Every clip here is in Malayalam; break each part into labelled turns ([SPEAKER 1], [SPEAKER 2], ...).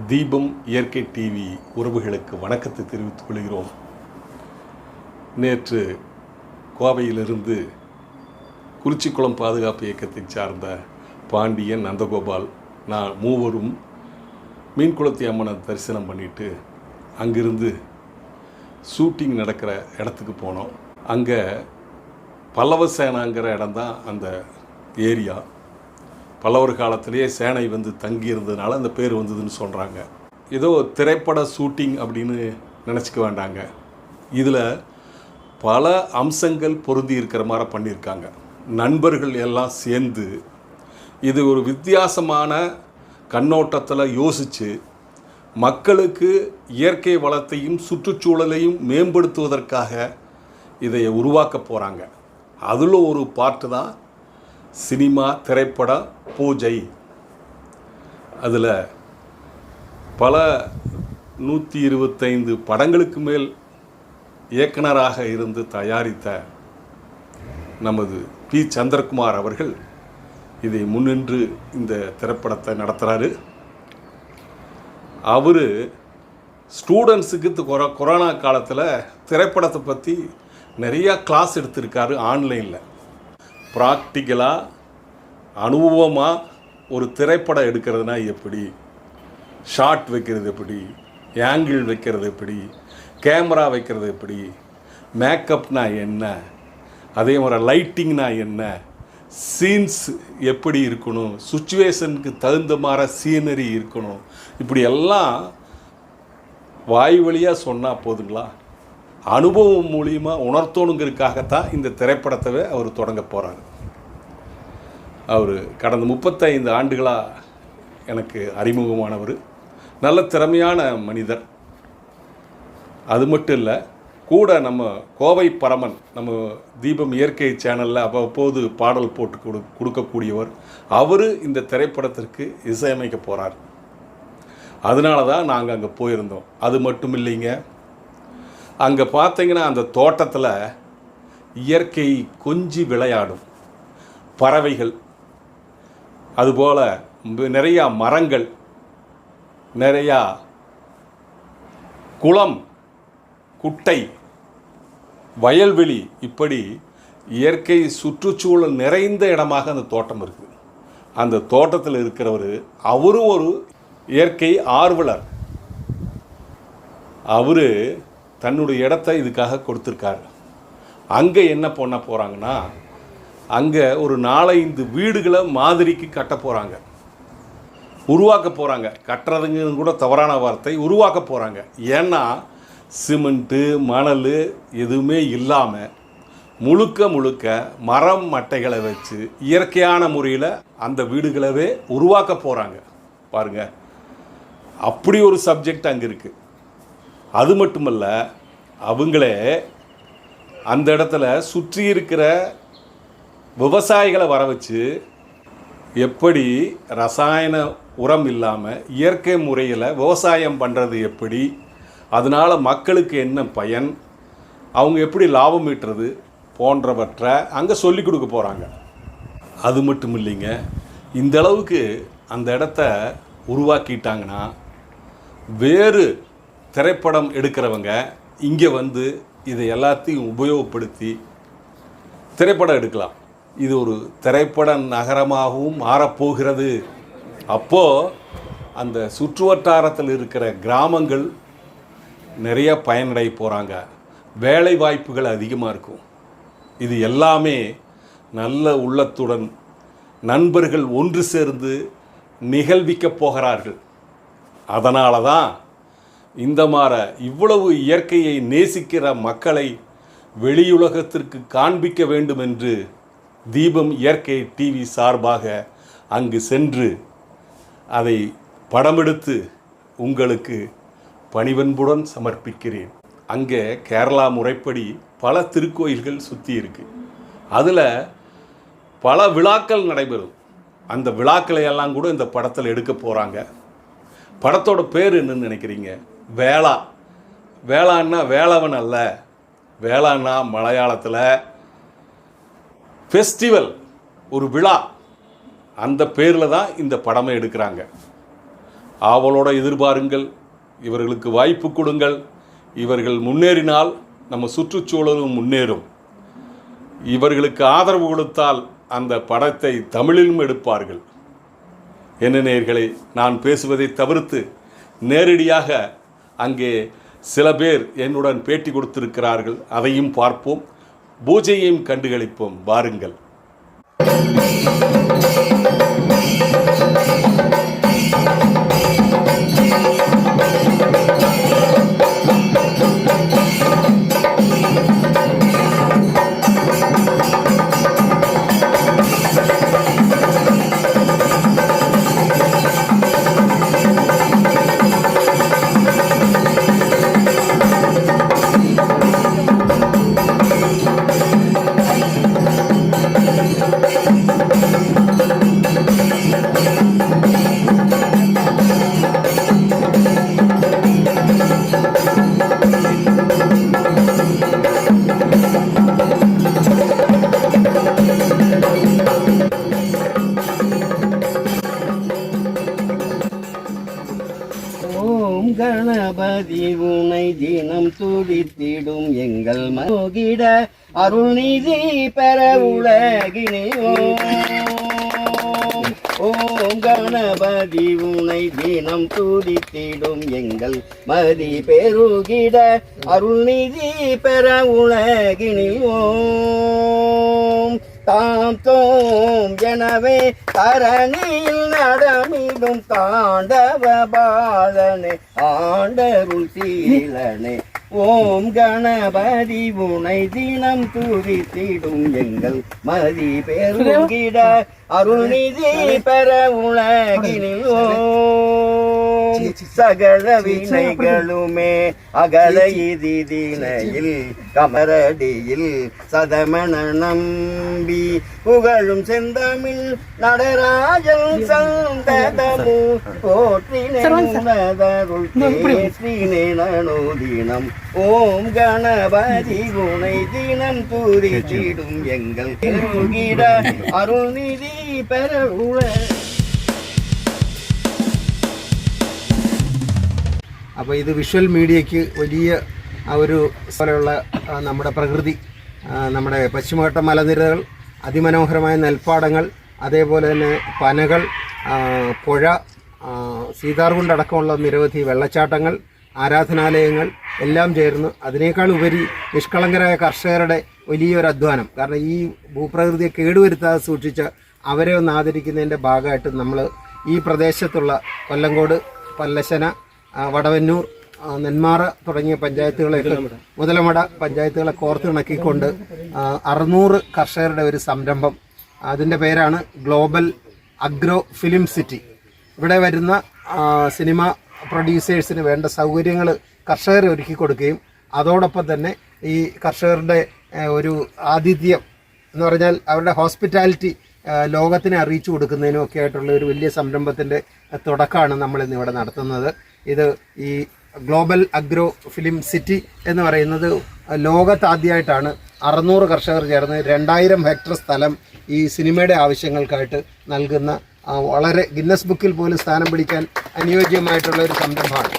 [SPEAKER 1] தீபம் இயற்கை டிவி உறவுகளுக்கு வணக்கத்தை தெரிவித்துக் கொள்கிறோம். நேற்று கோவையிலிருந்து குறிச்சிக்குளம் பாதுகாப்பு இயக்கத்தை சார்ந்த பாண்டியன், நந்தகோபால், நான் மூவரும் மீன்குளத்தி அம்மனை தரிசனம் பண்ணிவிட்டு அங்கிருந்து ஷூட்டிங் நடக்கிற இடத்துக்கு போனோம். அங்கே பல்லவ சேனாங்கிற இடம்தான் அந்த ஏரியா. பல்லவர் காலத்திலேயே சேனை வந்து தங்கி இருந்ததுனால அந்த பேர் வந்ததுன்னு சொல்கிறாங்க. ஏதோ திரைப்பட ஷூட்டிங் அப்படின்னு நினச்சிக்க வேண்டாங்க. இதில் பல அம்சங்கள் பொருந்தி இருக்கிற மாதிரி பண்ணியிருக்காங்க. நண்பர்கள் எல்லாம் சேர்ந்து இது ஒரு வித்தியாசமான கண்ணோட்டத்தில் யோசித்து மக்களுக்கு இயற்கை வளத்தையும் சுற்றுச்சூழலையும் மேம்படுத்துவதற்காக இதை உருவாக்க போகிறாங்க. அதில் ஒரு பார்ட்டு தான் சினிமா திரைப்பட பூஜை. அதில் பல 125 படங்களுக்கு மேல் இயக்குனராக இருந்து தயாரித்த நமது பி. சந்திரகுமார் அவர்கள் இதை முன்னின்று இந்த திரைப்படத்தை நடத்துகிறாரு. அவர் ஸ்டூடெண்ட்ஸுக்கு கொரோனா காலத்தில் திரைப்படத்தை பற்றி நிறையா கிளாஸ் எடுத்திருக்காரு. ஆன்லைனில் ப்ராக்டிக்கலாக அனுபவமாக ஒரு திரைப்படம் எடுக்கிறதுனா எப்படி, ஷாட் வைக்கிறது எப்படி, ஆங்கிள் வைக்கிறது எப்படி, கேமரா வைக்கிறது எப்படி, மேக்கப்னா என்ன, அதே மாதிரி லைட்டிங்னா என்ன, சீன்ஸ் எப்படி இருக்கணும், சுச்சுவேஷனுக்கு தகுந்த மாதிரி சீனரி இருக்கணும், இப்படி எல்லாம் வாய் வழியாக சொன்னால் போதுங்களா? அனுபவம் மூலியமாக உணர்த்தணுங்கிறதுக்காகத்தான் இந்த திரைப்படத்தை அவர் தொடங்க போகிறார். அவர் கடந்த 35 ஆண்டுகளாக எனக்கு அறிமுகமானவர். நல்ல திறமையான மனிதர். அது மட்டும் இல்லை, கூட நம்ம கோவை பரமன், நம்ம தீபம் இயற்கை சேனலில் அவ்வப்போது பாடல் போட்டு கொடுக்கக்கூடியவர். அவர் இந்த திரைப்படத்திற்கு இசையமைக்க போகிறார். அதனால தான் நாங்கள் அங்கே போயிருந்தோம். அது மட்டும் இல்லைங்க, அங்கே பார்த்தீங்கன்னா அந்த தோட்டத்தில் இயற்கை கொஞ்சி விளையாடும் பறவைகள், அதுபோல் நிறையா மரங்கள், நிறையா குளம், குட்டை, வயல்வெளி, இப்படி இயற்கை சுற்றுச்சூழல் நிறைந்த இடமாக அந்த தோட்டம் இருக்குது. அந்த தோட்டத்தில் இருக்கிறவர் அவரும் ஒரு இயற்கை ஆர்வலர். அவர் தன்னுடைய இடத்த இதுக்காக கொடுத்துருக்காரு. அங்கே என்ன பண்ண போகிறாங்கன்னா, அங்கே ஒரு 4-5 வீடுகளை மாதிரிக்கு கட்ட போகிறாங்க, உருவாக்க போகிறாங்க. கட்டுறதுங்கிறது கூட தவறான வார்த்தை, உருவாக்க போகிறாங்க. ஏன்னா சிமெண்ட்டு மணல் எதுவுமே இல்லாமல் முழுக்க மரம் மட்டைகளை வச்சு இயற்கையான முறையில் அந்த வீடுகளவே உருவாக்க போகிறாங்க. பாருங்கள், அப்படி ஒரு சப்ஜெக்ட் அங்கே இருக்குது. அது மட்டுமல்ல, அவங்களே அந்த இடத்துல சுற்றி இருக்கிற விவசாயிகளை வர வச்சு எப்படி ரசாயன உரம் இல்லாமல் இயற்கை முறையில் விவசாயம் பண்ணுறது எப்படி, அதனால் மக்களுக்கு என்ன பயன், அவங்க எப்படி லாபம் ஈட்டுறது போன்றவற்றை அங்கே சொல்லி கொடுக்க போகிறாங்க. அது மட்டும் இல்லைங்க, இந்த அளவுக்கு அந்த இடத்த உருவாக்கிட்டாங்கன்னா வேறு திரைப்படம் எடுக்கிறவங்க இங்கே வந்து இதை எல்லாத்தையும் உபயோகப்படுத்தி திரைப்படம் எடுக்கலாம். இது ஒரு திரைப்பட நகரமாகவும் மாறப்போகிறது. அப்போது அந்த சுற்றுவட்டாரத்தில் இருக்கிற கிராமங்கள் நிறைய பயனடைய போகிறாங்க. வேலை வாய்ப்புகள் அதிகமாக இருக்கும். இது எல்லாமே நல்ல உள்ளத்துடன் நண்பர்கள் ஒன்று சேர்ந்து நிகழ்விக்கப் போகிறார்கள். அதனால தான் இந்த மாதிரி இவ்வளவு இயற்கையை நேசிக்கிற மக்களை வெளியுலகத்திற்கு காண்பிக்க வேண்டும் என்று தீபம் இயற்கை டிவி சார்பாக அங்கு சென்று அதை படமெடுத்து உங்களுக்கு பணிவன்புடன் சமர்ப்பிக்கிறேன். அங்கே கேரளா முறைப்படி பல திருக்கோயில்கள் சுற்றி இருக்குது. அதில் பல விழாக்கள் நடைபெறும். அந்த விழாக்களை எல்லாம் கூட இந்த படத்தில் எடுக்க போகிறாங்க. படத்தோட பேர் என்னன்னு நினைக்கிறீங்க? வேளா. வேளான்னா வேளவன் அல்ல. வேளான்னா மலையாளத்தில் ஃபெஸ்டிவல், ஒரு விழா. அந்த பேரில் தான் இந்த படமே எடுக்கிறாங்க. ஆவலோடு எதிர்பாருங்கள். இவர்களுக்கு வாய்ப்பு கொடுங்கள். இவர்கள் முன்னேறினால் நம்ம சுற்றுச்சூழலும் முன்னேறும். இவர்களுக்கு ஆதரவு கொடுத்தால் அந்த படத்தை தமிழிலும் எடுப்பார்கள். என்ன நேயர்களே, நான் பேசுவதை தவிர்த்து நேரடியாக அங்கே சில பேர் என்னுடன் பேட்டி கொடுத்திருக்கிறார்கள். அதையும் பார்ப்போம், பூஜையையும் கண்டுகளிப்போம். வாருங்கள்.
[SPEAKER 2] கணபதி உனை தினம் துதித்திடும் எங்கள் மோகிட அருள்நிதி பெற உலகினே ஓம் கணபதி உனை தினம் துதித்திடும் எங்கள் மதி பெருகிட அருள்நிதி பெற உலகினே ஓம் தாம் தோம் எனவே தரணியில் நடமிடும் தாண்டவ பாலனே ஆண்டருள் சீலனே ஓம் கணபதி உனை தினம் துதித்திடும் எங்கள் மதி பெருகிட அருள்நிதி பெற உலகினில் ஓம் சகல வினைகளுமே அகல இதினையில் கமரடியில் சதமண நம்பி புகழும் செந்தமிழ் நடராஜன் சந்ததமு போற்றினேருள் நனோதினம் ஓம் கணபதி உனை தினம் துதித்திடும் எங்கள் பெருகிட அருள்நிதி பெற
[SPEAKER 3] അപ്പോൾ ഇത് വിഷ്വൽ മീഡിയയ്ക്ക് വലിയ ഒരു പോലെയുള്ള നമ്മുടെ പ്രകൃതി, നമ്മുടെ പശ്ചിമഘട്ട മലനിരകൾ, അതിമനോഹരമായ നെൽപ്പാടങ്ങൾ, അതേപോലെ തന്നെ പനകൾ, പുഴ, സീതാർകുണ്ടടക്കമുള്ള നിരവധി വെള്ളച്ചാട്ടങ്ങൾ, ആരാധനാലയങ്ങൾ എല്ലാം ചേർന്ന് അതിനേക്കാൾ ഉപരി നിഷ്കളങ്കരായ കർഷകരുടെ വലിയൊരു അധ്വാനം. കാരണം ഈ ഭൂപ്രകൃതിയെ കേടുവരുത്താതെ സൂക്ഷിച്ച അവരെ ഒന്ന് ആദരിക്കുന്നതിൻ്റെ ഭാഗമായിട്ട് നമ്മൾ ഈ പ്രദേശത്തുള്ള കൊല്ലങ്കോട്, പല്ലശ്ശന, വടവന്നൂർ, നെന്മാറ തുടങ്ങിയ പഞ്ചായത്തുകളെയൊക്കെ, മുതലമട പഞ്ചായത്തുകളെ കോർത്തിണക്കിക്കൊണ്ട് 600 കർഷകരുടെ ഒരു സംരംഭം. അതിൻ്റെ പേരാണ് ഗ്ലോബൽ അഗ്രോ ഫിലിം സിറ്റി. ഇവിടെ വരുന്ന സിനിമ പ്രൊഡ്യൂസേഴ്സിന് വേണ്ട സൗകര്യങ്ങൾ കർഷകരെ ഒരുക്കി കൊടുക്കുകയും അതോടൊപ്പം തന്നെ ഈ കർഷകരുടെ ഒരു ആതിഥ്യം എന്ന് പറഞ്ഞാൽ അവരുടെ ഹോസ്പിറ്റാലിറ്റി ലോകത്തിനെ അറിയിച്ചു കൊടുക്കുന്നതിനും ഒക്കെ ആയിട്ടുള്ള ഒരു വലിയ സംരംഭത്തിൻ്റെ തുടക്കമാണ് നമ്മളിന്ന് ഇവിടെ നടത്തുന്നത്. ഇത് ഈ ഗ്ലോബൽ അഗ്രോ ഫിലിം സിറ്റി എന്ന് പറയുന്നത് ലോകത്താദ്യമായിട്ടാണ് 600 കർഷകർ ചേർന്ന് 2000 ഹെക്ടർ സ്ഥലം ഈ സിനിമയുടെ ആവശ്യങ്ങൾക്കായിട്ട് നൽകുന്ന വളരെ ഗിന്നസ് ബുക്കിൽ പോലും സ്ഥാനം പിടിക്കാൻ അനുയോജ്യമായിട്ടുള്ള ഒരു സംരംഭമാണ്.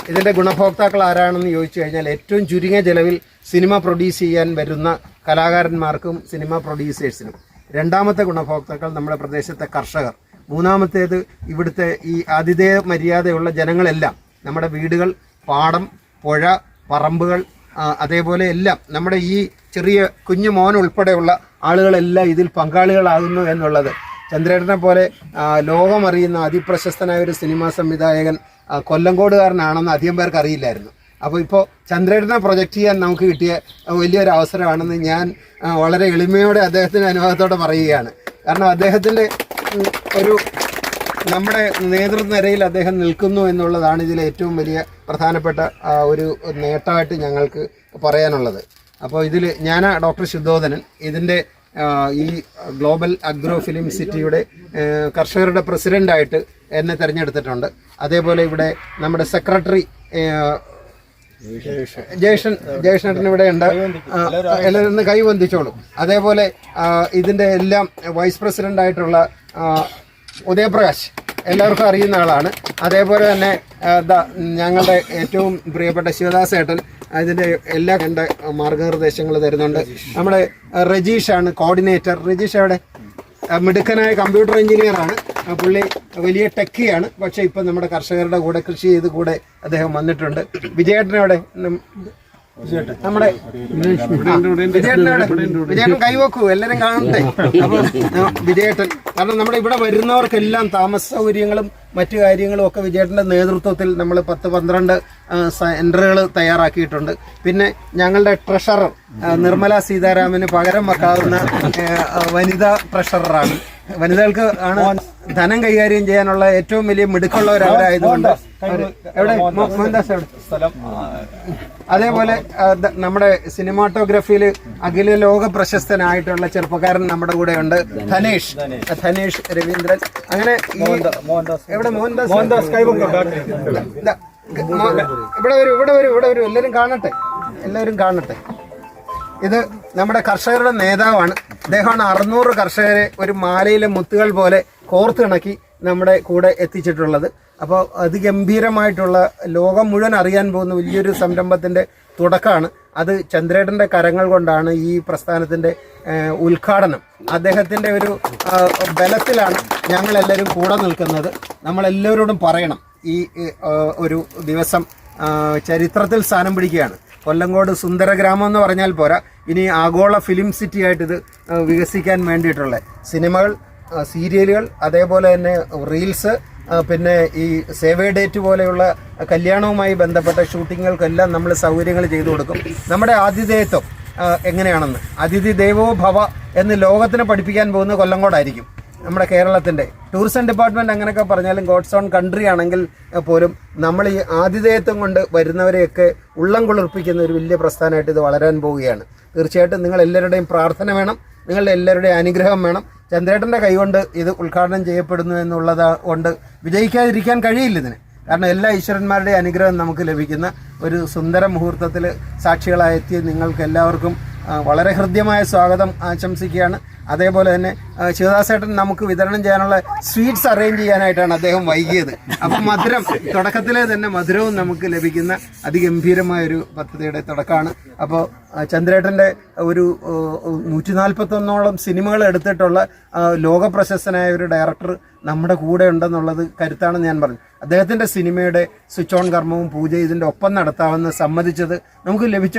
[SPEAKER 3] ഇതിൻ്റെ ഗുണഭോക്താക്കൾ ആരാണെന്ന് ചോദിച്ചു കഴിഞ്ഞാൽ ഏറ്റവും ചുരുങ്ങിയ ചെലവിൽ സിനിമ പ്രൊഡ്യൂസ് ചെയ്യാൻ വരുന്ന കലാകാരന്മാർക്കും സിനിമ പ്രൊഡ്യൂസേഴ്സിനും. രണ്ടാമത്തെ ഗുണഭോക്താക്കൾ നമ്മുടെ പ്രദേശത്തെ കർഷകർ. മൂന്നാമത്തേത് ഇവിടുത്തെ ഈ ആതിഥേയ മര്യാദയുള്ള ജനങ്ങളെല്ലാം. നമ്മുടെ വീടുകൾ, പാടം, പുഴ, പറമ്പുകൾ, അതേപോലെ എല്ലാം നമ്മുടെ ഈ ചെറിയ കുഞ്ഞു മോൻ ഉൾപ്പെടെയുള്ള ആളുകളെല്ലാം ഇതിൽ പങ്കാളികളാകുന്നു എന്നുള്ളത്. ചന്ദ്രേട്ടനെ പോലെ ലോകമറിയുന്ന അതിപ്രശസ്തനായ ഒരു സിനിമാ സംവിധായകൻ കൊല്ലങ്കോടുകാരനാണെന്ന് അധികം പേർക്ക് അറിയില്ലായിരുന്നു. അപ്പോൾ ഇപ്പോൾ ചന്ദ്രേട്ടനെ പ്രൊജക്റ്റ് ചെയ്യാൻ നമുക്ക് കിട്ടിയ വലിയൊരു അവസരമാണെന്ന് ഞാൻ വളരെ എളിമയോടെ അദ്ദേഹത്തിൻ്റെ അനുഭവത്തോടെ പറയുകയാണ്. കാരണം അദ്ദേഹത്തിൻ്റെ ഒരു നമ്മുടെ നേതൃനിരയിൽ അദ്ദേഹം നിൽക്കുന്നു എന്നുള്ളതാണ് ഇതിലെ ഏറ്റവും വലിയ പ്രധാനപ്പെട്ട ഒരു നേട്ടമായിട്ട് ഞങ്ങൾക്ക് പറയാനുള്ളത്. അപ്പോൾ ഇതിൽ ഞാൻ ഡോക്ടർ ശുദ്ധോധനൻ ഇതിൻ്റെ ഈ ഗ്ലോബൽ അഗ്രോ ഫിലിം സിറ്റിയുടെ കർഷകരുടെ പ്രസിഡൻ്റായിട്ട് എന്നെ തിരഞ്ഞെടുത്തിട്ടുണ്ട്. അതേപോലെ ഇവിടെ നമ്മുടെ സെക്രട്ടറി ജയേഷേട്ടൻ ഇവിടെ ഉണ്ട്, എല്ലാവരും കൈവന്ദിച്ചോളൂ. അതേപോലെ ഇതിൻ്റെ എല്ലാം വൈസ് പ്രസിഡൻ്റായിട്ടുള്ള ഉദയപ്രകാശ് എല്ലാവർക്കും അറിയുന്ന ആളാണ്. അതേപോലെ തന്നെ ഞങ്ങളുടെ ഏറ്റവും പ്രിയപ്പെട്ട ശിവദാസ് ഏട്ടൻ അതിൻ്റെ എല്ലാ മാർഗനിർദ്ദേശങ്ങൾ തരുന്നുണ്ട്. നമ്മുടെ രജീഷാണ് കോർഡിനേറ്റർ. രജീഷ് അവിടെ മിടുക്കനായ കമ്പ്യൂട്ടർ എഞ്ചിനീയറാണ്. പുള്ളി വലിയ ടെക്കിയാണ്. പക്ഷേ ഇപ്പം നമ്മുടെ കർഷകരുടെ കൂടെ കൃഷി ചെയ്ത് കൂടെ അദ്ദേഹം വന്നിട്ടുണ്ട്. വിജയേട്ടനവിടെ നമ്മുടെ വിജയേട്ടൻ കൈവക്കൂ, എല്ലാവരും കാണട്ടെ. അപ്പോൾ വിജയേട്ടൻ, കാരണം നമ്മുടെ ഇവിടെ വരുന്നവർക്കെല്ലാം താമസ സൗകര്യങ്ങളും മറ്റു കാര്യങ്ങളും ഒക്കെ വിജയേട്ടൻ്റെ നേതൃത്വത്തിൽ നമ്മൾ 10-12 സെന്ററുകൾ തയ്യാറാക്കിയിട്ടുണ്ട്. പിന്നെ ഞങ്ങളുടെ ട്രഷറർ നിർമ്മല സീതാരാമന് പകരം വെക്കാവുന്ന വനിതാ ട്രഷററാണ്. വനിതകൾക്ക് ആണ് ധനം കൈകാര്യം ചെയ്യാനുള്ള ഏറ്റവും വലിയ മിടുക്കുള്ളവരവരായതുകൊണ്ട് എവിടെ മോഹൻദാസ് എവിടെ. അതേപോലെ നമ്മുടെ സിനിമാറ്റോഗ്രഫിയിൽ അഖില ലോക പ്രശസ്തനായിട്ടുള്ള ചെറുപ്പക്കാരൻ നമ്മുടെ കൂടെ ഉണ്ട്, ധനേഷ് രവീന്ദ്രൻ. അങ്ങനെ ഈ എവിടെ മോഹൻദാസ് ഇവിടെ വരും എല്ലാവരും കാണട്ടെ. ഇത് നമ്മുടെ കർഷകരുടെ നേതാവാണ്. അദ്ദേഹമാണ് 600 കർഷകരെ ഒരു മാലയിലെ മുത്തുകൾ പോലെ കോർത്തിണക്കി നമ്മുടെ കൂടെ എത്തിച്ചിട്ടുള്ളത്. അപ്പോൾ അതിഗംഭീരമായിട്ടുള്ള ലോകം മുഴുവൻ അറിയാൻ പോകുന്ന വലിയൊരു സംരംഭത്തിൻ്റെ തുടക്കമാണ്. അത് ചന്ദ്രേട്ടൻ്റെ കരങ്ങൾ കൊണ്ടാണ് ഈ പ്രസ്ഥാനത്തിൻ്റെ ഉദ്ഘാടനം. അദ്ദേഹത്തിൻ്റെ ഒരു ബലത്തിലാണ് ഞങ്ങളെല്ലാവരും കൂടെ നിൽക്കുന്നത്. നമ്മളെല്ലാവരോടും പറയണം, ഈ ഒരു ദിവസം ചരിത്രത്തിൽ സ്ഥാനം പിടിക്കുകയാണ്. കൊല്ലങ്കോട് സുന്ദര ഗ്രാമം എന്ന് പറഞ്ഞാൽ പോരാ, ഇനി ആഗോള ഫിലിം സിറ്റി ആയിട്ട് ഇത് വികസിക്കാൻ വേണ്ടിയിട്ടുള്ള സിനിമകൾ, സീരിയലുകൾ, അതേപോലെ തന്നെ റീൽസ്, പിന്നെ ഈ സേവേ ഡേറ്റ് പോലെയുള്ള കല്യാണവുമായി ബന്ധപ്പെട്ട ഷൂട്ടിങ്ങുകൾക്കെല്ലാം നമ്മൾ സൗകര്യങ്ങൾ ചെയ്തു കൊടുക്കും. നമ്മുടെ ആതിഥേയത്വം എങ്ങനെയാണെന്ന്, അതിഥി ദേവോ ഭവ എന്ന് ലോകത്തിന് പഠിപ്പിക്കാൻ പോകുന്ന കൊല്ലങ്കോടായിരിക്കും. നമ്മുടെ കേരളത്തിൻ്റെ ടൂറിസം ഡിപ്പാർട്ട്മെൻറ്റ് അങ്ങനെയൊക്കെ പറഞ്ഞാലും ഗോഡ്സ് ഓൺ കൺട്രി ആണെങ്കിൽ പോലും നമ്മൾ ഈ ആതിഥേയത്വം കൊണ്ട് വരുന്നവരെയൊക്കെ ഉള്ളം കുളിർപ്പിക്കുന്ന ഒരു വലിയ പ്രസ്ഥാനമായിട്ട് ഇത് വളരാൻ പോവുകയാണ്. തീർച്ചയായിട്ടും നിങ്ങൾ എല്ലാവരുടെയും പ്രാർത്ഥന വേണം, നിങ്ങളുടെ എല്ലാവരുടെയും അനുഗ്രഹം വേണം. ചന്ദ്രേട്ടൻ്റെ കൈകൊണ്ട് ഇത് ഉദ്ഘാടനം ചെയ്യപ്പെടുന്നു എന്നുള്ളത് കൊണ്ട് വിജയിക്കാതിരിക്കാൻ കഴിയില്ല ഇതിന്. കാരണം എല്ലാ ഈശ്വരന്മാരുടെയും അനുഗ്രഹം നമുക്ക് ലഭിക്കുന്ന ഒരു സുന്ദര മുഹൂർത്തത്തിൽ സാക്ഷികളായെത്തിയ നിങ്ങൾക്ക് എല്ലാവർക്കും വളരെ ഹൃദ്യമായ സ്വാഗതം ആശംസിക്കുകയാണ്. അതേപോലെ തന്നെ ശിവദാസേട്ടൻ നമുക്ക് വിതരണം ചെയ്യാനുള്ള സ്വീറ്റ്സ് അറേഞ്ച് ചെയ്യാനായിട്ടാണ് അദ്ദേഹം വൈകിയത്. അപ്പം മധുരം തുടക്കത്തിലെ തന്നെ മധുരവും നമുക്ക് ലഭിക്കുന്ന അതിഗംഭീരമായൊരു പദ്ധതിയുടെ തുടക്കമാണ്. അപ്പോൾ ചന്ദ്രേട്ടൻ്റെ ഒരു 141ഓളം സിനിമകൾ എടുത്തിട്ടുള്ള ലോകപ്രശസ്തനായ ഒരു ഡയറക്ടർ നമ്മുടെ കൂടെ ഉണ്ടെന്നുള്ളത് കരുത്താണെന്ന് ഞാൻ പറഞ്ഞു. അദ്ദേഹത്തിൻ്റെ സിനിമയുടെ സ്വിച്ച് ഓൺ കർമ്മവും പൂജ ഇതിൻ്റെ ഒപ്പം നടത്താമെന്ന് സമ്മതിച്ചത് നമുക്ക് ലഭിച്ച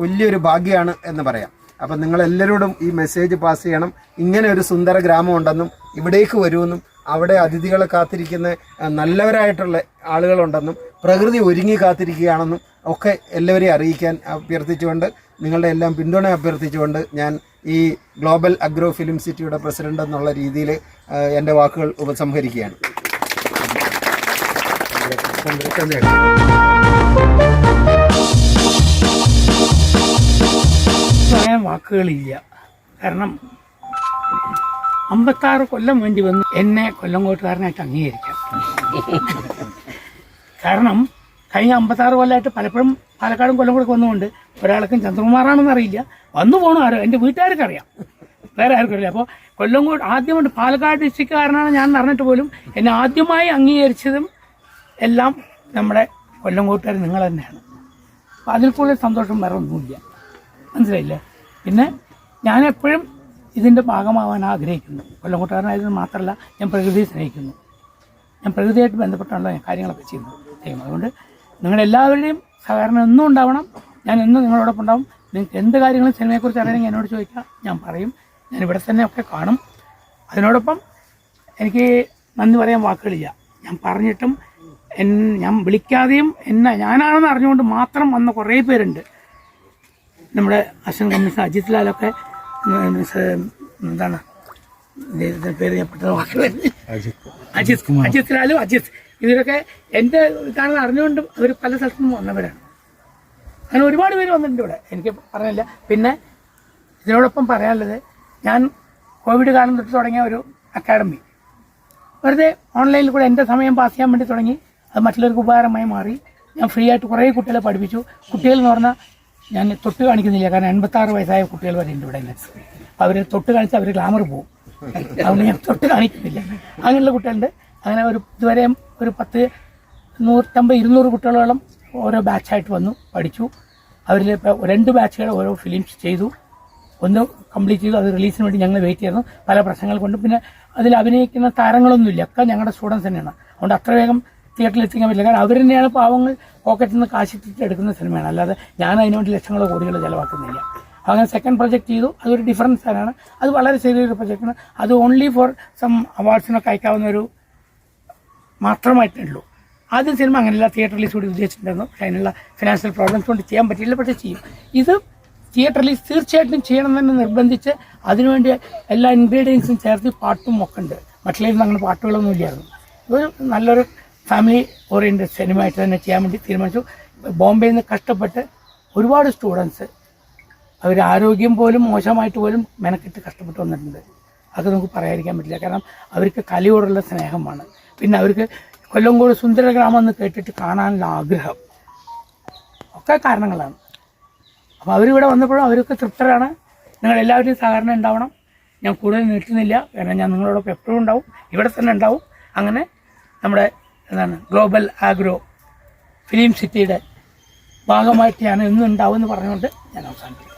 [SPEAKER 3] വലിയൊരു ഭാഗ്യമാണ് എന്ന് പറയാം. അപ്പം നിങ്ങളെല്ലാവരോടും ഈ മെസ്സേജ് പാസ് ചെയ്യണം. ഇങ്ങനെ ഒരു സുന്ദര ഗ്രാമം ഉണ്ടെന്നും ഇവിടേക്ക് വരുമെന്നും അവിടെ അതിഥികളെ കാത്തിരിക്കുന്ന നല്ലവരായിട്ടുള്ള ആളുകളുണ്ടെന്നും പ്രകൃതി ഒരുങ്ങി കാത്തിരിക്കുകയാണെന്നും ഒക്കെ എല്ലാവരെയും അറിയിക്കാൻ അഭ്യർത്ഥിച്ചുകൊണ്ട്, നിങ്ങളുടെ എല്ലാം പിന്തുണ അഭ്യർത്ഥിച്ചുകൊണ്ട് ഞാൻ ഈ ഗ്ലോബൽ അഗ്രോ ഫിലിം സിറ്റിയുടെ പ്രസിഡന്റ് എന്നുള്ള രീതിയിൽ എൻ്റെ വാക്കുകൾ ഉപസംഹരിക്കുകയാണ്.
[SPEAKER 4] പറയാൻ വാക്കുകളില്ല. കാരണം 56 കൊല്ലം വേണ്ടി വന്നു എന്നെ കൊല്ലങ്കോട്ടുകാരനായിട്ട് അംഗീകരിക്കാം. കാരണം കഴിഞ്ഞ 56 കൊല്ലമായിട്ട് പലപ്പോഴും പാലക്കാടും കൊല്ലങ്കോടൊക്കെ വന്നുകൊണ്ട് ഒരാൾക്കും ചന്ദ്രകുമാറാണെന്ന് അറിയില്ല, വന്നു പോകണം ആരോ, എൻ്റെ വീട്ടുകാർക്ക് അറിയാം, വേറെ ആർക്കും അറിയില്ല. അപ്പോൾ കൊല്ലങ്കോട് ആദ്യമായിട്ട് പാലക്കാട് ഡിസ്ട്രിക്റ്റുകാരനാണ് ഞാൻ അറിഞ്ഞിട്ട് പോലും എന്നെ ആദ്യമായി അംഗീകരിച്ചതും എല്ലാം നമ്മുടെ കൊല്ലങ്കോട്ടുകാർ നിങ്ങൾ തന്നെയാണ്. അപ്പോൾ അതിൽ കൂടുതൽ സന്തോഷം വേറെ ഒന്നുമില്ല, മനസ്സിലായില്ലേ? പിന്നെ ഞാൻ എപ്പോഴും ഇതിൻ്റെ ഭാഗമാവാൻ ആഗ്രഹിക്കുന്നു. കൊല്ലങ്കോട്ടുകാരനായതെന്ന് മാത്രമല്ല, ഞാൻ പ്രകൃതിയെ സ്നേഹിക്കുന്നു. ഞാൻ പ്രകൃതിയായിട്ട് ബന്ധപ്പെട്ടാണല്ലോ ഞാൻ കാര്യങ്ങളൊക്കെ ചെയ്യുന്നത്. അതുകൊണ്ട് നിങ്ങളെല്ലാവരുടെയും സഹകരണം എന്നും ഉണ്ടാവണം. ഞാൻ എന്നും നിങ്ങളോടൊപ്പം ഉണ്ടാവും. നിങ്ങൾക്ക് എന്ത് കാര്യങ്ങളും സിനിമയെക്കുറിച്ച് അറിയണമെങ്കിൽ എന്നോട് ചോദിക്കാം, ഞാൻ പറയും. ഞാൻ ഇവിടെ തന്നെ ഒക്കെ കാണും. അതിനോടൊപ്പം എനിക്ക് നന്ദി പറയാൻ വാക്കുകളില്ല. ഞാൻ പറഞ്ഞിട്ടും ഞാൻ വിളിക്കാതെയും ഞാനാണെന്ന് അറിഞ്ഞുകൊണ്ട് മാത്രം വന്ന കുറേ പേരുണ്ട്. നമ്മുടെ അസിസ്റ്റന്റ് കമ്മീഷണർ അജിത് ലാലൊക്കെ, എന്താണ് പേര്, ഞാൻ പെട്ടെന്ന് അജിത് ലാലും ഇതിലൊക്കെ എൻ്റെ ഇതാണെന്ന് അറിഞ്ഞുകൊണ്ട് അവർ പല സ്ഥലത്തു നിന്നും വന്നവരാണ്. അങ്ങനെ ഒരുപാട് പേര് വന്നിട്ടുണ്ട് ഇവിടെ, എനിക്ക് പറഞ്ഞില്ല. പിന്നെ ഇതിനോടൊപ്പം പറയാനുള്ളത്, ഞാൻ കോവിഡ് കാലം തൊട്ട് തുടങ്ങിയ ഒരു അക്കാഡമി വെറുതെ ഓൺലൈനിൽ കൂടെ എൻ്റെ സമയം പാസ് ചെയ്യാൻ വേണ്ടി തുടങ്ങി. അത് മറ്റുള്ളവർക്ക് ഉപകാരമായി മാറി. ഞാൻ ഫ്രീ ആയിട്ട് കുറേ കുട്ടികളെ പഠിപ്പിച്ചു. കുട്ടികൾ എന്ന് പറഞ്ഞാൽ ഞാൻ തൊട്ട് കാണിക്കുന്നില്ല, കാരണം 86 വയസ്സായ കുട്ടികൾ വരെ ഉണ്ട് ഇവിടെ. അവർ തൊട്ട് കാണിച്ചാൽ അവർ ഗ്ലാമർ പോകും, അതുകൊണ്ട് ഞാൻ തൊട്ട് കാണിക്കുന്നില്ല. അങ്ങനെയുള്ള കുട്ടികളുണ്ട്. അങ്ങനെ ഇതുവരെ ഒരു 150-200 കുട്ടികളോളം ഓരോ ബാച്ചായിട്ട് വന്നു പഠിച്ചു. അവരിൽ ഇപ്പോൾ 2 ബാച്ചുകൾ ഓരോ ഫിലിംസ് ചെയ്തു. ഒന്ന് കംപ്ലീറ്റ് ചെയ്തു. അത് റിലീസിന് വേണ്ടി ഞങ്ങൾ വെയിറ്റ് ചെയ്യുന്നു. പല പ്രശ്നങ്ങൾ കൊണ്ട് പിന്നെ അതിൽ അഭിനയിക്കുന്ന താരങ്ങളൊന്നുമില്ല, ഒക്കെ ഞങ്ങളുടെ സ്റ്റുഡൻസ് തന്നെയാണ്. അതുകൊണ്ട് അത്ര വേഗം തിയേറ്ററിൽ എത്തിക്കാൻ പറ്റില്ല. കാരണം അവർ തന്നെയാണ് പാവങ്ങൾ പോക്കറ്റിൽ നിന്ന് കാശിട്ടിട്ട് എടുക്കുന്ന സിനിമയാണ്, അല്ലാതെ ഞാൻ അതിനുവേണ്ടി ലക്ഷങ്ങളോ കോടികളോ ചിലവാക്കുന്നില്ല. അങ്ങനെ സെക്കൻഡ് പ്രൊജക്റ്റ് ചെയ്തു. അതൊരു ഡിഫറൻസ് ആണ്. അത് വളരെ ചെറിയൊരു പ്രൊജക്റ്റാണ്. അത് ഓൺലി ഫോർ സം അവാർഡ്സിനൊക്കെ അയക്കാവുന്ന ഒരു മാത്രമായിട്ടേ ഉള്ളൂ. ആദ്യം സിനിമ അങ്ങനെയല്ല, തിയേറ്റർ റിലീസ് കൂടി ഉദ്ദേശിച്ചിട്ടുണ്ടായിരുന്നു. പക്ഷേ അതിനുള്ള ഫിനാൻഷ്യൽ പ്രോബ്ലംസ് കൊണ്ട് ചെയ്യാൻ പറ്റിയില്ല. പക്ഷേ ചെയ്യും. ഇത് തിയേറ്റർ റിലീസ് തീർച്ചയായിട്ടും ചെയ്യണം എന്ന് നിർബന്ധിച്ച് അതിനുവേണ്ടി എല്ലാ ഇൻഗ്രീഡിയൻസും ചേർത്ത് പാട്ടും ഒക്കെ ഉണ്ട്. മറ്റുള്ളവരും അങ്ങനെ പാട്ടുകളൊന്നും ഇല്ലായിരുന്നു. ഇതൊരു നല്ലൊരു ഫാമിലി ഓറിയൻറ്റഡ് സിനിമയായിട്ട് തന്നെ ചെയ്യാൻ വേണ്ടി തീരുമാനിച്ചു. ബോംബെയിൽ നിന്ന് കഷ്ടപ്പെട്ട് ഒരുപാട് സ്റ്റുഡൻസ് അവർ ആരോഗ്യം പോലും മോശമായിട്ട് പോലും മെനക്കെട്ട് കഷ്ടപ്പെട്ട് വന്നിട്ടുണ്ട്. അത് നമുക്ക് പറയാതിരിക്കാൻ പറ്റില്ല. കാരണം അവർക്ക് കലയോടുള്ള സ്നേഹമാണ്. പിന്നെ അവർക്ക് കൊല്ലങ്കോട് സുന്ദര ഗ്രാമം എന്ന് കേട്ടിട്ട് കാണാനുള്ള ആഗ്രഹം ഒക്കെ കാരണങ്ങളാണ്. അപ്പോൾ അവരിവിടെ വന്നപ്പോഴും അവരൊക്കെ തൃപ്തരാണ്. നിങ്ങളെല്ലാവരുടെയും സഹകരണം ഉണ്ടാവണം. ഞാൻ കൂടുതൽ നീട്ടുന്നില്ല, കാരണം ഞാൻ നിങ്ങളോടൊപ്പം എപ്പോഴും ഉണ്ടാവും, ഇവിടെ തന്നെ ഉണ്ടാവും. അങ്ങനെ നമ്മുടെ ഗ്ലോബൽ ആഗ്രോ ഫിലിം സിറ്റിയുടെ ഭാഗമായിട്ട് ഞാൻ ഇന്നും ഉണ്ടാവും എന്ന് പറഞ്ഞുകൊണ്ട് ഞാൻ അവസാനിപ്പിക്കും.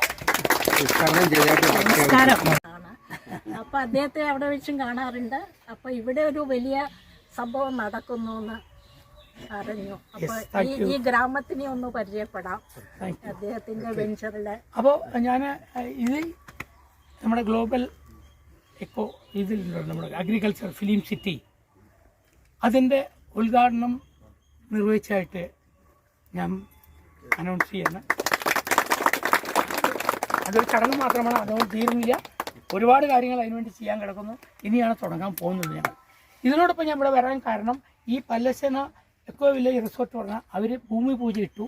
[SPEAKER 5] നമസ്കാരം. അപ്പൊ അദ്ദേഹത്തെ അവിടെ വെച്ചും കാണാറുണ്ട്. അപ്പൊ ഇവിടെ ഒരു വലിയ സംഭവം നടക്കുന്നു എന്ന് അറിഞ്ഞു. അപ്പൊ ഈ ഗ്രാമത്തിനെ ഒന്ന് പരിചയപ്പെടാം, അദ്ദേഹത്തിന്റെ വെഞ്ചറിലെ.
[SPEAKER 4] അപ്പോൾ ഞാൻ ഇത് നമ്മുടെ ഗ്ലോബൽ എക്കോ ഇതിലുണ്ട്, നമ്മുടെ അഗ്രികൾച്ചർ ഫിലിം സിറ്റി, അതിൻ്റെ ഉദ്ഘാടനം നിർവഹിച്ചായിട്ട് ഞാൻ അനൗൺസ് ചെയ്യണം. അതൊരു ചടങ്ങ് മാത്രമാണ്, അതുകൊണ്ട് തീരുന്നില്ല. ഒരുപാട് കാര്യങ്ങൾ അതിനുവേണ്ടി ചെയ്യാൻ കിടക്കുന്നു. ഇനിയാണ് തുടങ്ങാൻ പോകുന്നത്. ഞങ്ങൾ ഇതിനോടൊപ്പം ഞാൻ ഇവിടെ വരാൻ കാരണം ഈ പല്ലശ്ശന എക്കോ വില്ലേജ് റിസോർട്ട് പറഞ്ഞാൽ അവർ ഭൂമി പൂജ ഇട്ടു.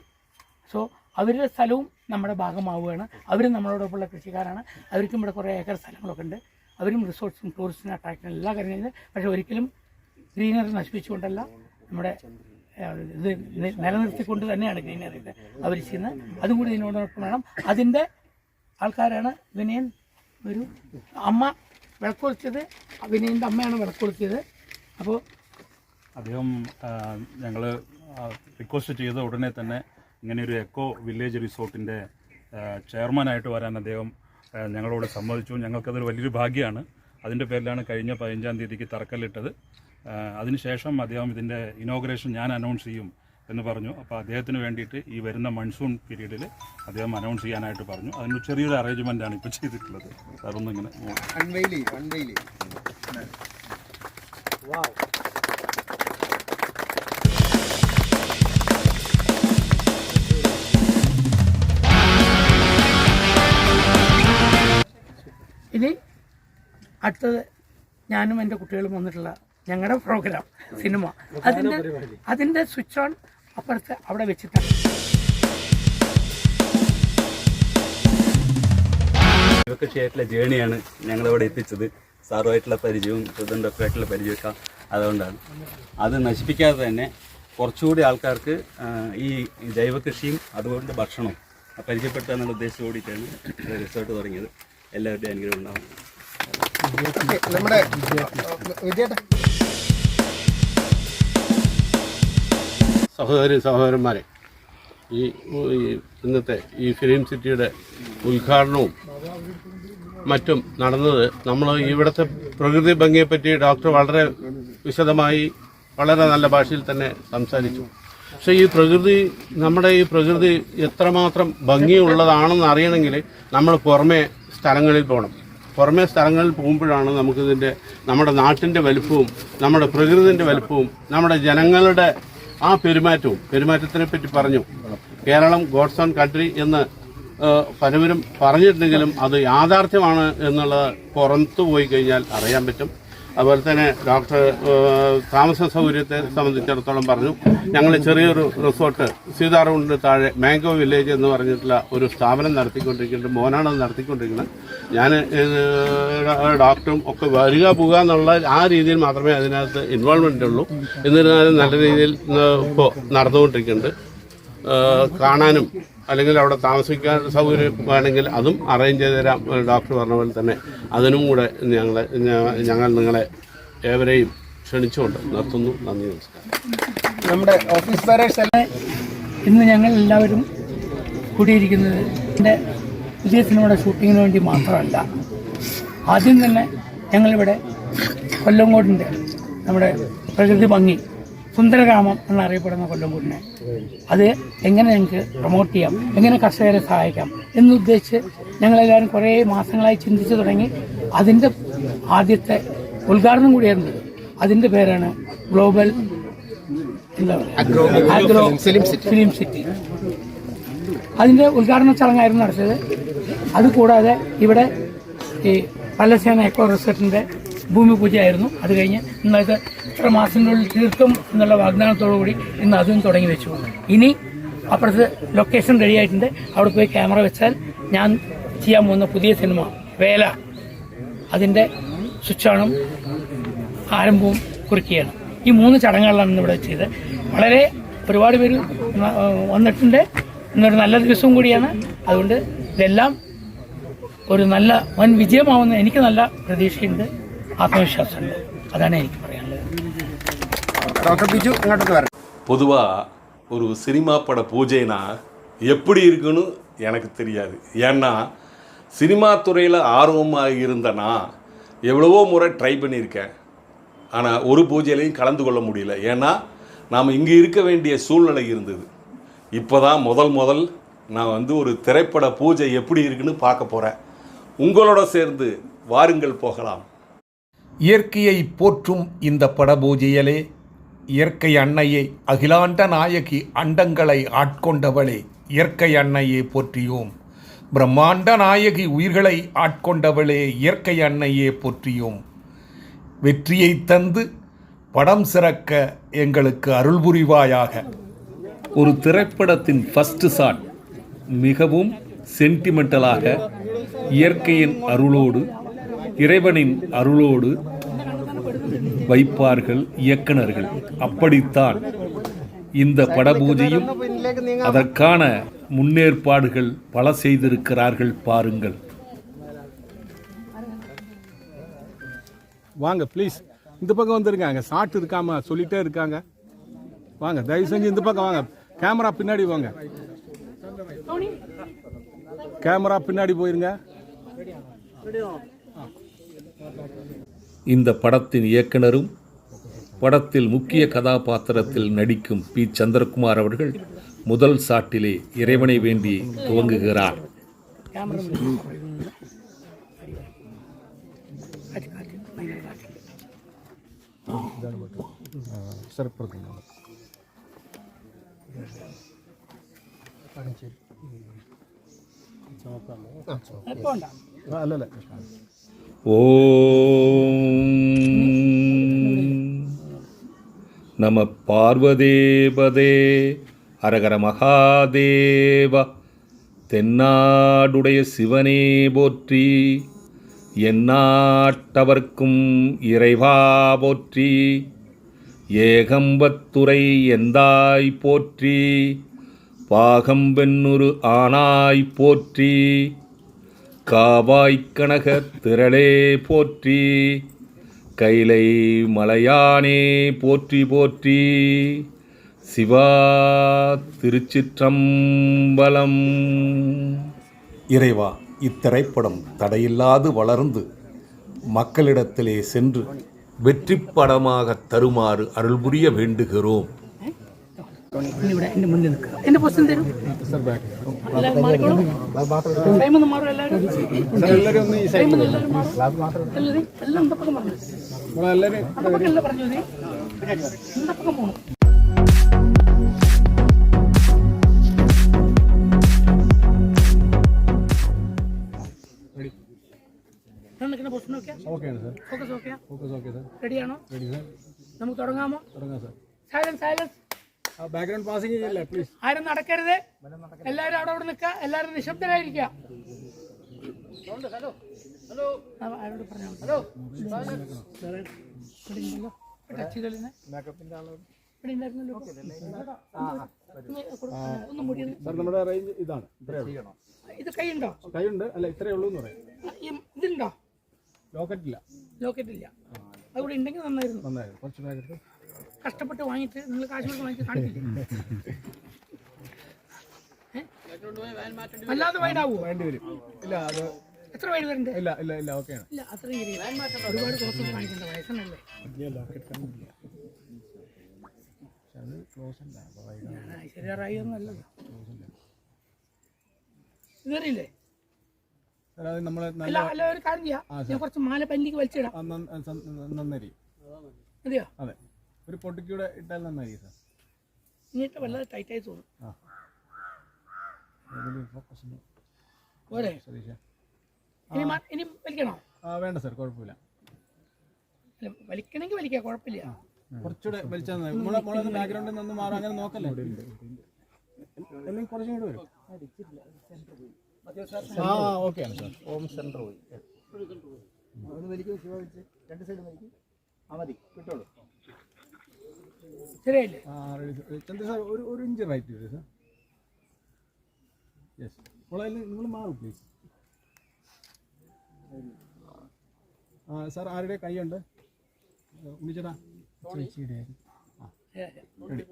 [SPEAKER 4] സോ അവരുടെ സ്ഥലവും നമ്മുടെ ഭാഗമാവുകയാണ്. അവരും നമ്മളോടൊപ്പമുള്ള കൃഷിക്കാരാണ്. അവർക്കും ഇവിടെ കുറേ ഏക്കർ സ്ഥലങ്ങളൊക്കെ ഉണ്ട്. അവരും റിസോർട്ട്സും ടൂറിസ്റ്റിനെ അട്രാക്ട് ചെയ്യുന്ന എല്ലാ കാര്യങ്ങളും. പക്ഷേ ഒരിക്കലും ഗ്രീനറി നശിപ്പിച്ചുകൊണ്ടല്ല, നമ്മുടെ ഇത് നിലനിർത്തിക്കൊണ്ട് തന്നെയാണ് ഗ്രീനറി അവർ ചെയ്യുന്നത്. അതും കൂടി ഇതിനോടൊപ്പം വേണം. അതിൻ്റെ ആൾക്കാരാണ് വിനയൻ. ഒരു അമ്മ വിളക്കൊളിച്ചത്, വിനയൻ്റെ അമ്മയാണ് വിളക്കൊളിച്ചത്. അപ്പോൾ
[SPEAKER 6] അദ്ദേഹം ഞങ്ങൾ റിക്വസ്റ്റ് ചെയ്ത ഉടനെ തന്നെ ഇങ്ങനെയൊരു എക്കോ വില്ലേജ് റിസോർട്ടിൻ്റെ ചെയർമാനായിട്ട് വരാൻ അദ്ദേഹം ഞങ്ങളോട് സമ്മതിച്ചു. ഞങ്ങൾക്കതൊരു വലിയൊരു ഭാഗ്യമാണ്. അതിൻ്റെ പേരിലാണ് കഴിഞ്ഞ 15-ാം തീയതിക്ക് തറക്കല്ലിട്ടത്. അതിനുശേഷം അദ്ദേഹം ഇതിൻ്റെ ഇനോഗ്രേഷൻ ഞാൻ അനൗൺസ് ചെയ്യും എന്ന് പറഞ്ഞു. അപ്പോൾ അദ്ദേഹത്തിന് വേണ്ടിയിട്ട് ഈ വരുന്ന മൺസൂൺ പീരീഡിൽ അദ്ദേഹം അനൗൺസ് ചെയ്യാനായിട്ട് പറഞ്ഞു. അതിനൊരു ചെറിയൊരു അറേഞ്ച്മെൻ്റാണ് ഇപ്പോൾ ചെയ്തിട്ടുള്ളത്. സാറൊന്നും ഇങ്ങനെ
[SPEAKER 4] ഇനി അടുത്തത് ഞാനും എൻ്റെ കുട്ടികളും വന്നിട്ടുള്ള ഞങ്ങളുടെ പ്രോഗ്രാം സിനിമ, അതിൻ്റെ സ്വിച്ച് ഓൺ അപ്പുറത്ത് അവിടെ വെച്ചിട്ടാണ്.
[SPEAKER 7] കൃഷിയായിട്ടുള്ള ജേണിയാണ് ഞങ്ങളിവിടെ എത്തിച്ചത്. സാറുമായിട്ടുള്ള പരിചയവും സുധണ്ടൊക്കെ ആയിട്ടുള്ള പരിചയമൊക്കെ അതുകൊണ്ടാണ്. അത് നശിപ്പിക്കാതെ തന്നെ കുറച്ചുകൂടി ആൾക്കാർക്ക് ഈ ജൈവ കൃഷിയും അതുകൊണ്ട് ഭക്ഷണവും പരിചയപ്പെടുത്തുക എന്നുള്ള ഉദ്ദേശം കൂടിയിട്ടാണ് റിസോർട്ട് തുടങ്ങിയത്. എല്ലാവരുടെയും അനുഗ്രഹം ഉണ്ടാവും.
[SPEAKER 3] നമ്മുടെ
[SPEAKER 8] സഹോദരന്മാരെ, ഈ ഇന്നത്തെ ഈ ഫിലിം സിറ്റിയുടെ ഉദ്ഘാടനവും മറ്റും നടന്നത്, നമ്മൾ ഇവിടുത്തെ പ്രകൃതി ഭംഗിയെപ്പറ്റി ഡോക്ടർ വളരെ വിശദമായി വളരെ നല്ല ഭാഷയിൽ തന്നെ സംസാരിച്ചു. പക്ഷേ ഈ പ്രകൃതി, നമ്മുടെ ഈ പ്രകൃതി എത്രമാത്രം ഭംഗിയുള്ളതാണെന്ന് അറിയണമെങ്കിൽ നമ്മൾ പുറമേ സ്ഥലങ്ങളിൽ പോകണം. പുറമേ സ്ഥലങ്ങളിൽ പോകുമ്പോഴാണ് നമുക്കിതിൻ്റെ നമ്മുടെ നാട്ടിൻ്റെ വലുപ്പവും നമ്മുടെ പ്രകൃതിൻ്റെ വലുപ്പവും നമ്മുടെ ജനങ്ങളുടെ ആ പെരുമാറ്റത്തിനെ പറ്റി പറഞ്ഞു. കേരളം ഗോഡ്സ് ഓൺ കൺട്രി എന്ന് പലവരും പറഞ്ഞിട്ടുണ്ടെങ്കിലും അത് യാഥാർത്ഥ്യമാണ് എന്നുള്ളത് പുറത്തു പോയി കഴിഞ്ഞാൽ അറിയാൻ പറ്റും. അതുപോലെ തന്നെ ഡോക്ടർ താമസ സൗകര്യത്തെ സംബന്ധിച്ചിടത്തോളം പറഞ്ഞു. ഞങ്ങൾ ചെറിയൊരു റിസോർട്ട് സീതാറോഡിന് താഴെ മാംഗോ വില്ലേജ് എന്ന് പറഞ്ഞിട്ടുള്ള ഒരു സ്ഥാപനം നടത്തിക്കൊണ്ടിരിക്കുന്നുണ്ട്. മോനാണത് നടത്തിക്കൊണ്ടിരിക്കുന്നത്. ഞാൻ ഡോക്ടറും ഒക്കെ വരിക പോകുക എന്നുള്ള ആ രീതിയിൽ മാത്രമേ അതിനകത്ത് ഇൻവോൾവ്മെൻ്റ് ഉള്ളൂ. എന്നിരുന്നാലും നല്ല രീതിയിൽ ഇപ്പോൾ നടന്നുകൊണ്ടിരിക്കുന്നുണ്ട്. കാണാനും അല്ലെങ്കിൽ അവിടെ താമസിക്കാൻ സൗകര്യം വേണമെങ്കിൽ അതും അറേഞ്ച് ചെയ്ത് തരാം. ഡോക്ടർ പറഞ്ഞ പോലെ തന്നെ അതിനും കൂടെ ഞങ്ങൾ നിങ്ങളെ ഏവരെയും ക്ഷണിച്ചുകൊണ്ട് നിർത്തുന്നു. നന്ദി, നമസ്കാരം.
[SPEAKER 3] നമ്മുടെ ഓഫീസ് ബെയറേഴ്സ് എല്ലാം
[SPEAKER 4] ഇന്ന് ഞങ്ങൾ എല്ലാവരും കൂടിയിരിക്കുന്നത് എൻ്റെ പുതിയ സിനിമയുടെ ഷൂട്ടിങ്ങിന് വേണ്ടി മാത്രമല്ല. ആദ്യം തന്നെ ഞങ്ങളിവിടെ കൊല്ലങ്കോടിൻ്റെ നമ്മുടെ പ്രകൃതി ഭംഗി സുന്ദരഗ്രാമം എന്നറിയപ്പെടുന്ന കൊല്ലങ്കോടിനെ അത് എങ്ങനെ ഞങ്ങൾക്ക് പ്രൊമോട്ട് ചെയ്യാം, എങ്ങനെ കർഷകരെ സഹായിക്കാം എന്നുദ്ദേശിച്ച് ഞങ്ങളെല്ലാവരും കുറേ മാസങ്ങളായി ചിന്തിച്ചു തുടങ്ങി. അതിൻ്റെ ആദ്യത്തെ ഉദ്ഘാടനം കൂടിയായിരുന്നത്. അതിൻ്റെ പേരാണ് ഗ്ലോബൽ ആഗ്രോ ഫിലിം സിറ്റി. അതിൻ്റെ ഉദ്ഘാടന ചടങ്ങായിരുന്നു നടത്തിയത്. അതുകൂടാതെ ഇവിടെ ഈ പല്ലശ്ശേന എക്കോ റിസോർട്ടിൻ്റെ ഭൂമി പൂജയായിരുന്നു. അത് കഴിഞ്ഞ് ഇന്നത്തെ ഇത്ര മാസത്തിനുള്ളിൽ തീർക്കും എന്നുള്ള വാഗ്ദാനത്തോടു കൂടി ഇന്ന് അതും തുടങ്ങി വെച്ചു. ഇനി അപ്പുറത്ത് ലൊക്കേഷൻ റെഡിയായിട്ടുണ്ട്. അവിടെ പോയി ക്യാമറ വെച്ചാൽ ഞാൻ ചെയ്യാൻ പോകുന്ന പുതിയ സിനിമ വേല അതിൻ്റെ സ്വിച്ചാണും ആരംഭവും കുറിക്കുകയാണ്. ഈ 3 ചടങ്ങുകളാണ് ഇവിടെ ചെയ്തത്. വളരെ ഒരുപാട് പേര് വന്നിട്ടുണ്ട്. ഇന്നൊരു നല്ല ദിവസവും കൂടിയാണ്. അതുകൊണ്ട് ഇതെല്ലാം ഒരു നല്ല വൻ വിജയമാവുന്ന എനിക്ക് നല്ല പ്രതീക്ഷയുണ്ട്, ആത്മവിശ്വാസമുണ്ട്. അതാണ് എനിക്ക് പറയാനുള്ളത്.
[SPEAKER 3] ഡോക്ടർ ബിജു ഇങ്ങോട്ട് വരണം.
[SPEAKER 1] பொதுவாக ஒரு சினிமா பட பூஜைனா எப்படி இருக்குன்னு எனக்கு தெரியாது. ஏன்னா சினிமா துறையில் ஆர்வமாக இருந்தேன்னா எவ்வளவோ முறை ட்ரை பண்ணியிருக்கேன். ஆனால் ஒரு பூஜையிலையும் கலந்து கொள்ள முடியல. ஏன்னா நாம் இங்கே இருக்க வேண்டிய சூழ்நிலை இருந்தது. இப்போ தான் முதல் நான் வந்து ஒரு திரைப்பட பூஜை எப்படி இருக்குன்னு பார்க்க போகிறேன். உங்களோட சேர்ந்து வாருங்கள் போகலாம்.
[SPEAKER 9] இயற்கையை போற்றும் இந்த படபூஜையிலே இயற்கை அன்னையை அகிலாண்ட நாயகி அண்டங்களை ஆட்கொண்டவளே இயற்கை அன்னையே போற்றியோம். பிரம்மாண்ட நாயகி உயிர்களை ஆட்கொண்டவளே இயற்கை அன்னையே போற்றியோம். வெற்றியை தந்து படம் சிறக்க எங்களுக்கு அருள் புரிவாயாக.
[SPEAKER 1] ஒரு திரைப்படத்தின் ஃபஸ்ட்டு ஷாட் மிகவும் சென்டிமெண்டலாக இயற்கையின் அருளோடு இறைவனின் அருளோடு வைப்பார்கள் இயக்குனர்கள். அப்படித்தான் இந்த படபூஜையும் அதற்கான முன்னேற்பாடுகள் பல செய்திருக்கிறார்கள். பாருங்கள்.
[SPEAKER 10] வாங்க ப்ளீஸ், இந்த பக்கம் வந்துருங்க. அங்கே ஷாட் இருக்காம சொல்லிட்டே இருக்காங்க. வாங்க, தயவு செஞ்சு இந்த பக்கம் வாங்க. கேமரா பின்னாடி வாங்க. கேமரா பின்னாடி போயிருங்க.
[SPEAKER 1] இந்த படத்தின் இயக்குனரும் படத்தில் முக்கிய கதாபாத்திரத்தில் நடிக்கும் பி. சந்திரகுமார் அவர்கள் முதல் ஷாட்டிலே இறைவனை வேண்டி துவங்குகிறார். ஓம் நம பார்வதேபதே ஹரஹர மகாதேவ. தென்னாடுடைய சிவனே போற்றி, எந்நாட்டவர்க்கும் இறைவா போற்றி, ஏகம்பத்துரை எந்தாய் போற்றி, பாகம்பென்னுரு ஆனாய் போற்றி, காவாய்க்கனக திரளே போற்றி, கைலை மலையானே போற்றி போற்றி. சிவா திருச்சிற்றம்பலம்.
[SPEAKER 9] இறைவா, இத்திரைப்படம் தடையில்லாது வளர்ந்து மக்களிடத்திலே சென்று வெற்றி படமாக தருமாறு அருள் புரிய வேண்டுகிறோம்.
[SPEAKER 4] ഇവിടെ എൻ്റെ മുന്നിൽ നിൽക്കുക. എൻ്റെ പൊസിഷൻ തരും. എല്ലാവരും മാറിക്കോളൂ. ടൈം ഒന്ന് മാറും. എല്ലാവരും എല്ലാം പക്കം പറഞ്ഞു. പക്കം എല്ലാം പറഞ്ഞു. എന്താ പക്കം പോകണം. റെഡിയാണോ? നമുക്ക് തുടങ്ങാമോ? സൈലൻസ്.
[SPEAKER 10] ബാക്ക്ഗ്രൗണ്ട് പാസിംഗ് ചെയ്യല്ലേ പ്ലീസ്.
[SPEAKER 4] ആരും നടക്കരുത്. എല്ലാവരും അവിടെ നിൽക്കുക. എല്ലാവരും നിശബ്ദരായിരിക്കുക. ആരോട് പറഞ്ഞാൽ
[SPEAKER 10] നമ്മുടെ റേഞ്ച് ഇതാണ്.
[SPEAKER 4] ഇത് കൈയുണ്ടോ?
[SPEAKER 10] കൈയുണ്ട്. അല്ല, ഇത്രയേ ഉള്ളൂ എന്ന് പറയാം.
[SPEAKER 4] ഇതുണ്ടോ?
[SPEAKER 10] ലോക്കറ്റില്ല.
[SPEAKER 4] അതുകൂടെ ഉണ്ടെങ്കിൽ നന്നായിരുന്നു.
[SPEAKER 10] നന്നായിരുന്നു. കുറച്ച് ബാഗ് എടുത്ത്
[SPEAKER 4] കഷ്ടപ്പെട്ട് വാങ്ങിയിട്ട് നിങ്ങൾ കാശ് കൊടുത്ത് വാങ്ങിച്ച് കാണിക്കില്ലേ? അല്ലാതെ വൈഡാവോ?
[SPEAKER 10] വേണ്ടി വരും. ഇല്ല അത്
[SPEAKER 4] എത്ര വൈഡ് വരണ്ടേ?
[SPEAKER 10] ഇല്ല ഇല്ല ഇല്ല ഓക്കെയാണ്.
[SPEAKER 4] ഇല്ല അത്രയും ഒരുപാട് കുറച്ചൊന്നും കാണിക്കണ്ട, വയസ്സനല്ലേ.
[SPEAKER 10] അത് ക്ലോസ് അല്ല.
[SPEAKER 4] ശരിയാറായി ഒന്നും അല്ലല്ലോ. ഇതറിയില്ലേ?
[SPEAKER 10] അത് നമ്മളെ
[SPEAKER 4] അല്ല അല്ല ഒരു കാര്യം ചെയ്യാം, ഞാൻ കുറച്ച് മാല പല്ലിക്ക് വലിച്ചിടാം.
[SPEAKER 10] നന്നായി.
[SPEAKER 4] അതെയോ?
[SPEAKER 10] അതെ, ഒരു പൊട്ടിക്കൂടെ ഇട്ടാൽ നന്നായി സാർ.
[SPEAKER 4] ഇനിയിട്ട് വല്ലാതെ ടൈറ്റായി തോന്നും. പോരെ? ഇനി വലിക്കണോ?
[SPEAKER 10] വേണ്ട സാർ, കുഴപ്പമില്ല.
[SPEAKER 4] അല്ല വലിക്കണമെങ്കിൽ വലിക്കാം, കുഴപ്പമില്ല.
[SPEAKER 10] കുറച്ചുകൂടെ വലിച്ചാൽ മോളെ ബാക്ക്ഗ്രൗണ്ടിൽ നിന്ന് മാറാം, അങ്ങനെ നോക്കല്ലേ. അല്ലെങ്കിൽ കുറച്ചും കൂടെ വരും. ഓക്കെയാണ് സാർ.
[SPEAKER 2] ഓം സെൻറ്റർ പോയി രണ്ട് സൈഡ് വലിക്കും. മതി കിട്ടുള്ളൂ.
[SPEAKER 4] ശരിയല്ലേ?
[SPEAKER 10] ചന്ദ്ര സാർ ഒരു ഇഞ്ച് റൈറ്റ് വരും സാർ. യെസ്. മോളെ നിങ്ങൾ മാറും പ്ലീസ്. സാർ ആരുടെ കൈയുണ്ട്? ഉണ്ണിച്ചേട്ടാ.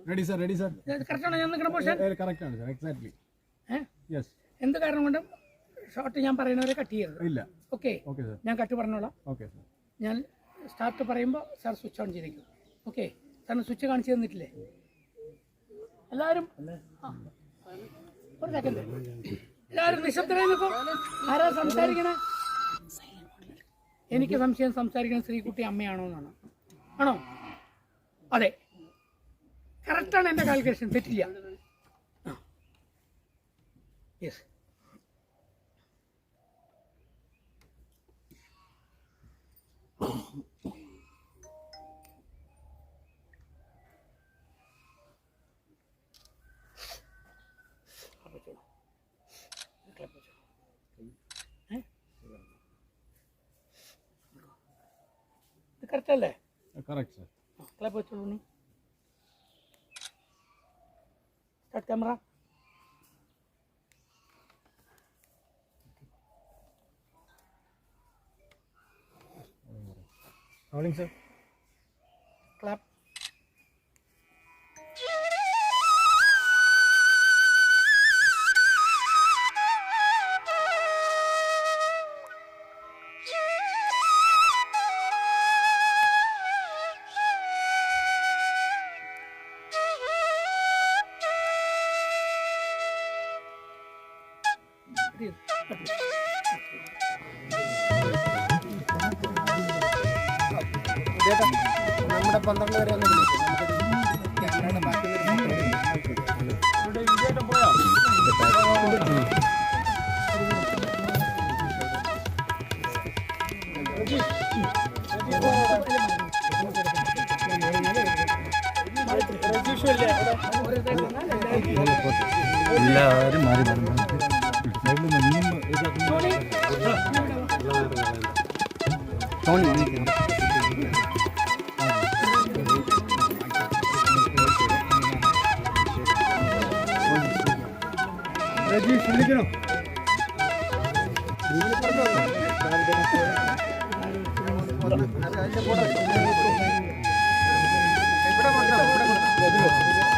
[SPEAKER 10] Ready sir, ready sir.
[SPEAKER 4] കറക്റ്റാണോ ഞാൻ നിൽക്കുന്ന പൊസിഷൻ?
[SPEAKER 10] കറക്റ്റാണ് സാർ, എക്സാക്ട്ലി. യെസ്.
[SPEAKER 4] എന്ത് കാരണം കൊണ്ടും ഷോർട്ട് ഞാൻ പറയുന്നവരെ കട്ട് ചെയ്യരുത്.
[SPEAKER 10] ഇല്ല.
[SPEAKER 4] Okay
[SPEAKER 10] okay sir.
[SPEAKER 4] ഞാൻ കട്ട് പറഞ്ഞോളാം.
[SPEAKER 10] Okay sir.
[SPEAKER 4] ഞാൻ സ്റ്റാർട്ട് പറയുമ്പോൾ സാർ സ്വിച്ച് ഓൺ ചെയ്തേക്കും. ഓക്കെ, സാറിന് സ്വിച്ച് കാണിച്ചു തന്നിട്ടില്ലേ എല്ലാവരും? ഒരു സെക്കൻഡ്, എല്ലാവരും നിശബ്ദരായി നിൽക്കും. ആരാ സംസാരിക്കണേ? എനിക്ക് സംശയം സംസാരിക്കുന്ന ശ്രീകുട്ടി അമ്മയാണോ എന്നാണ്. ആണോ? അതെ, കറക്റ്റാണ് എൻ്റെ കാൽക്കുലേഷൻ, തെറ്റില്ല. യെസ്. ഇത് കറക്റ്റ് അല്ലേ?
[SPEAKER 10] Correct sir.
[SPEAKER 4] ക്ലാപ്പ് വെച്ചോളൂ. നീ start camera.
[SPEAKER 10] Rolling sir.
[SPEAKER 4] Clap.
[SPEAKER 3] നമ്മുടെ 12 വരെ ഒന്ന് ക്യാമറയുടെ ബാക്കി
[SPEAKER 10] എല്ലാവരും മാറി മാറി രജീഷ് വിളിക്കണോ?
[SPEAKER 3] ഇവിടെ